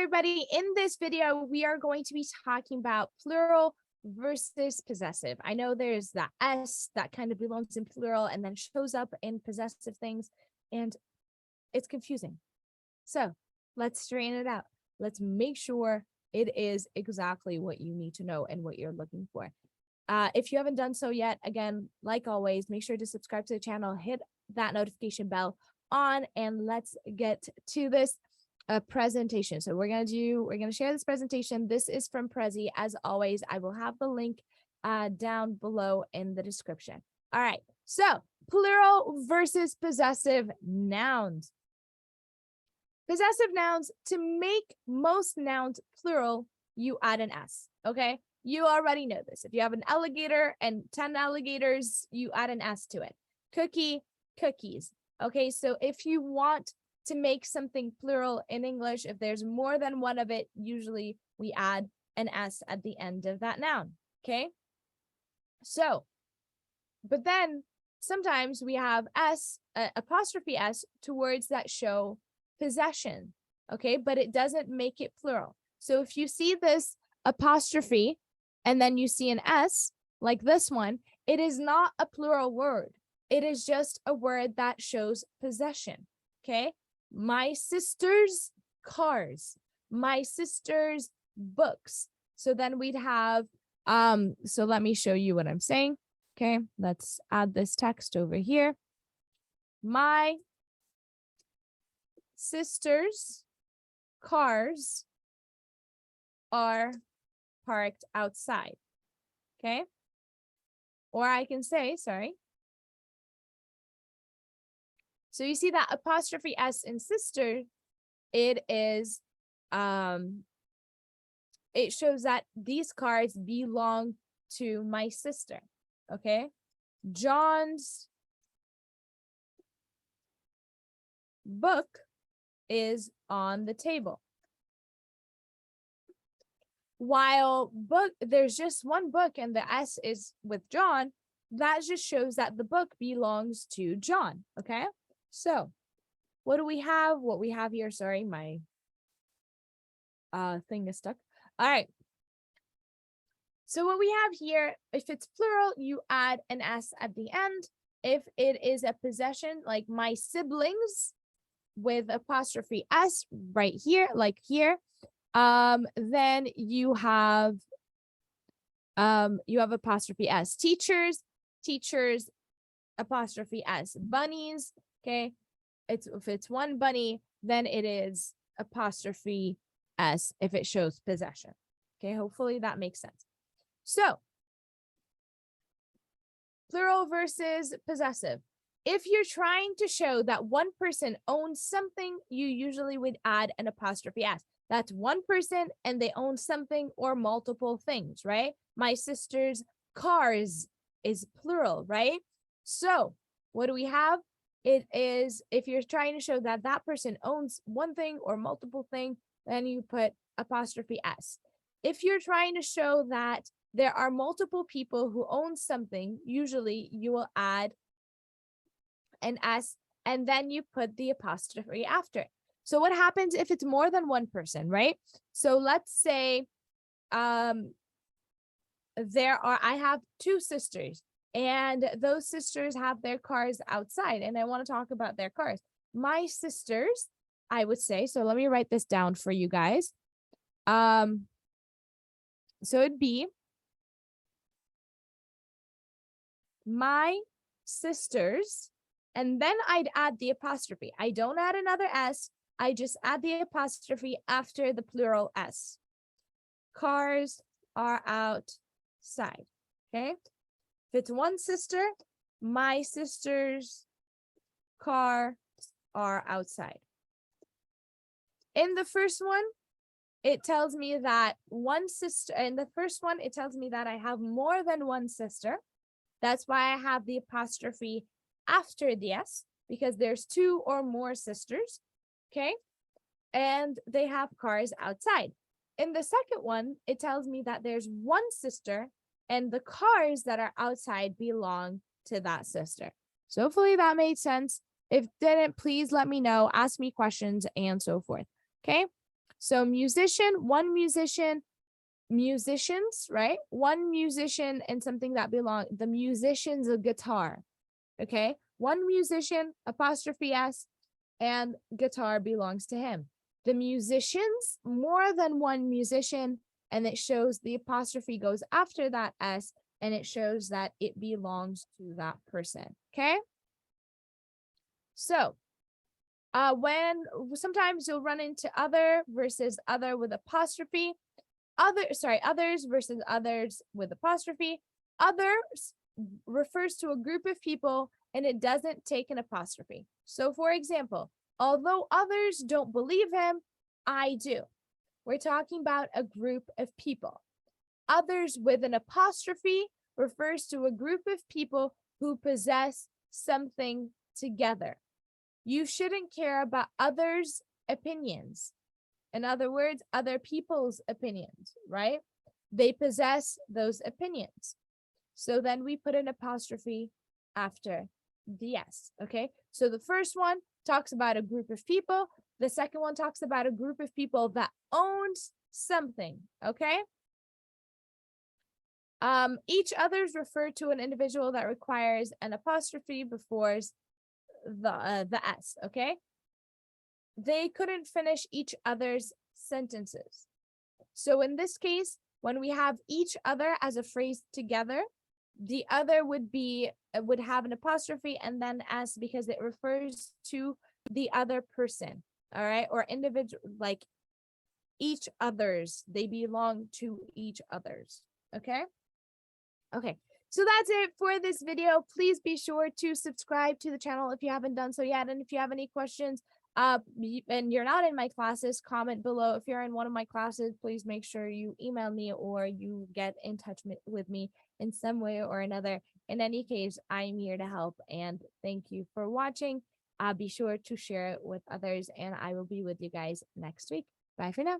everybody. In this video, we are going to be talking about plural versus possessive. I know there's that S that kind of belongs in plural and then shows up in possessive things, and it's confusing. So let's straighten it out. Let's make sure it is exactly what you need to know and what you're looking for. If you haven't done so yet, again, like always, make sure to subscribe to the channel, hit that notification bell on, and let's get to this presentation. So we're gonna share this presentation. This is from Prezi. As always, I will have the link down below in the description. All right, so plural versus possessive nouns. Possessive nouns, to make most nouns plural, you add an S, okay? You already know this. If you have an alligator and 10 alligators, you add an S to it. Cookie, cookies. Okay, so if you want to make something plural in English, if there's more than one of it, usually we add an S at the end of that noun, okay? So, but then sometimes we have S, apostrophe S, to words that show possession, okay? But it doesn't make it plural. So if you see this apostrophe and then you see an S, like this one, it is not a plural word. It is just a word that shows possession, okay? My sister's cars, my sister's books. So then we'd have, so let me show you what I'm saying. Okay, let's add this text over here. My sister's cars are parked outside. Okay, or I can say, sorry. So you see that apostrophe S in sister, it is, it shows that these cars belong to my sister, okay? John's book is on the table. While book, there's just one book and the S is with John, that just shows that the book belongs to John, okay? So what do we have? What we have here, sorry, my thing is stuck. All right. So what we have here, if it's plural, you add an S at the end. If it is a possession, like my siblings with apostrophe S right here, like here, then you have apostrophe S. Teachers, apostrophe S. Bunnies, okay, if it's one bunny, then it is apostrophe S if it shows possession. Okay, hopefully that makes sense. So, plural versus possessive. If you're trying to show that one person owns something, you usually would add an apostrophe S. That's one person and they own something or multiple things, right? My sister's cars is plural, right? So, what do we have? It is, if you're trying to show that that person owns one thing or multiple things, then you put apostrophe S. If you're trying to show that there are multiple people who own something, usually you will add an S and then you put the apostrophe after it. So what happens if it's more than one person, right? So let's say I have two sisters and those sisters have their cars outside and I want to talk about their cars. My sisters, I would say, so let me write this down for you guys. So it'd be my sisters, and then I'd add the apostrophe. I don't add another S. I just add the apostrophe after the plural S. Cars are outside, okay? If it's one sister, my sister's car are outside. In the first one, it tells me that one sister, in the first one, it tells me that I have more than one sister. That's why I have the apostrophe after the S, because there's two or more sisters, okay? And they have cars outside. In the second one, it tells me that there's one sister and the cars that are outside belong to that sister. So hopefully that made sense. If didn't, please let me know, ask me questions and so forth, okay? So musician, one musician, musicians, right? One musician and something that belong. The musician's a guitar. Okay. One musician, apostrophe S, and guitar belongs to him. The musicians, more than one musician, and it shows the apostrophe goes after that S, and it shows that it belongs to that person. Okay. So when sometimes you'll run into other versus other with apostrophe, others versus others with apostrophe. Others refers to a group of people and it doesn't take an apostrophe. So for example, although others don't believe him, I do. We're talking about a group of people. Others with an apostrophe refers to a group of people who possess something together. You shouldn't care about others' opinions. In other words, other people's opinions, right? They possess those opinions. So then we put an apostrophe after the S, okay? So the first one talks about a group of people. The second one talks about a group of people that owns something, okay? Each others refer to an individual that requires an apostrophe before the S, okay? They couldn't finish each other's sentences. So in this case, when we have each other as a phrase together, the other would have an apostrophe and then S because it refers to the other person, all right? Or individual, like each others, they belong to each others, okay? Okay, so that's it for this video. Please be sure to subscribe to the channel if you haven't done so yet. And if you have any questions, and you're not in my classes, comment below. If you're in one of my classes, please make sure you email me or you get in touch with me in some way or another. In any case, I'm here to help, and thank you for watching. Be sure to share it with others, and I will be with you guys next week. Bye for now.